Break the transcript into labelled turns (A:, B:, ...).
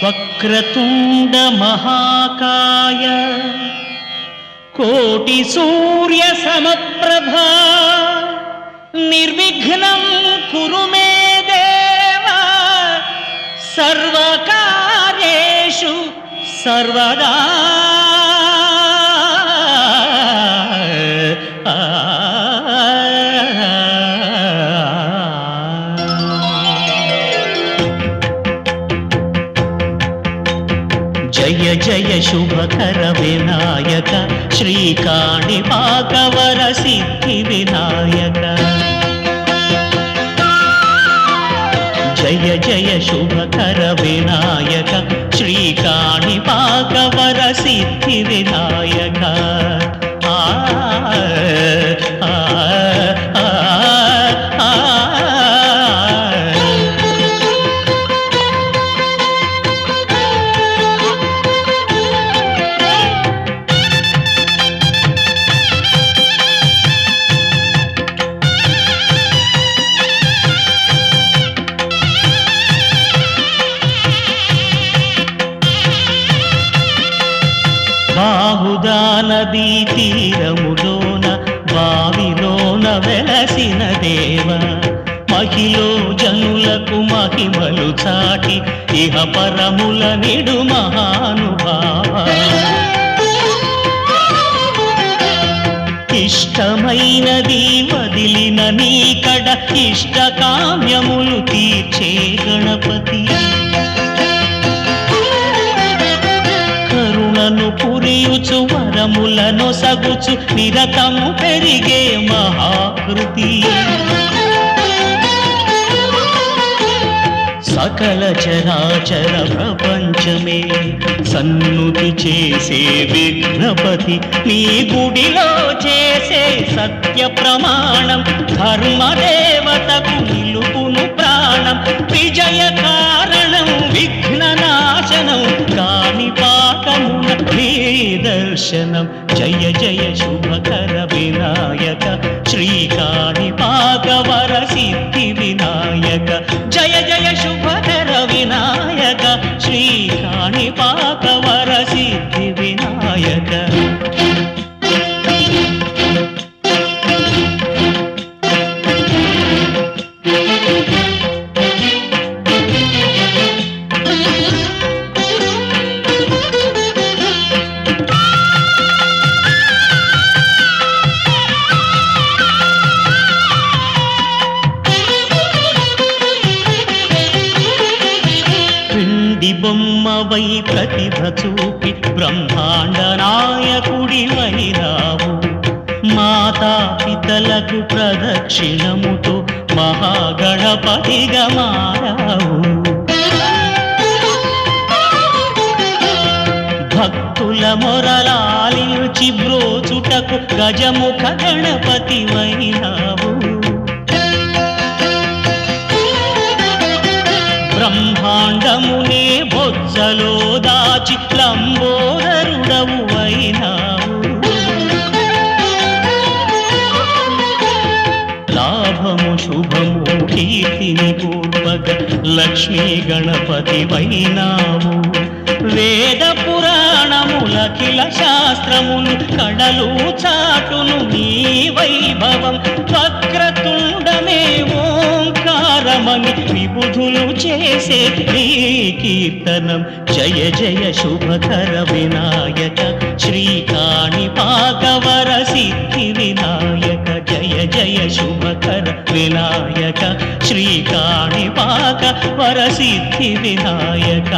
A: వక్రతుండ మహాకాయ కోటి సూర్య సమప్రభా నిర్విఘ్నం కురు మే దేవ సర్వకార్యేషు సర్వదా. జయ జయ శుభకర వినాయక శ్రీకాణిపాకవర సిద్ధి వినాయక. జయ జయ శుభకర వినాయక శ్రీకాణిపాకవర సిద్ధి వినాయక. బాహుదా నదీ తీరములోన బావిలోన వెలసిన దేవ మహిలో జనులకు మహిమలు చాటి ఇహ పరముల నిడు మహానుభావ. ఇష్టమైనది వదిలిన నీకడ ఇష్ట కామ్యములు తీర్చే గణపతి. కరుణను పురియుచు వరములను సగుచు నిరతము పెరిగే మహాకృతి. సకల చరాచర ప్రపంచమే సన్నుతి చేసే విఘ్నపతి. నీ గుడిలో చేసే సత్య ప్రమాణం ధర్మదేవతకు నిలుపును ప్రాణం. విజయ కారణం విఘ్న నాశనం కాణిపాకమున నీ దర్శనం. జయ జయ శుభకర వినాయక శ్రీకాణిపాకవర సిద్ధి వినాయక. జయ జయ శుభకర వినాయక శ్రీకాణిపాకవర సిద్ధి వినాయక. బొమ్మవై ప్రతిభ చూపి బ్రహ్మాండ నాయకుడి వైరావు. మాతా పితలకు ప్రదక్షిణముతో మహాగణపతిగా మారావు. భక్తుల మొరలాలించి బ్రోచుటకు గజముఖ గణపతి వైరావు. బ్రహ్మాండమునే బొజ్జలో దాచి లంబోదరుడవు అయినావు. లాభము శుభము కీర్తిని పూర్వక లక్ష్మీ గణపతి వైనావు. వేద పురాణములఖిల శాస్త్రములు కడలు చాటును నీ వైభవం. వక్రతుండమే ఓంకారమని విబుధులు చేసే నీ కీర్తనం. జయ జయ శుభకర వినాయక శ్రీకాణిపాకవర సిద్ధి వినాయక. జయ జయ శుభకర వినాయక శ్రీకాణిపాకవర సిద్ధి వినాయక.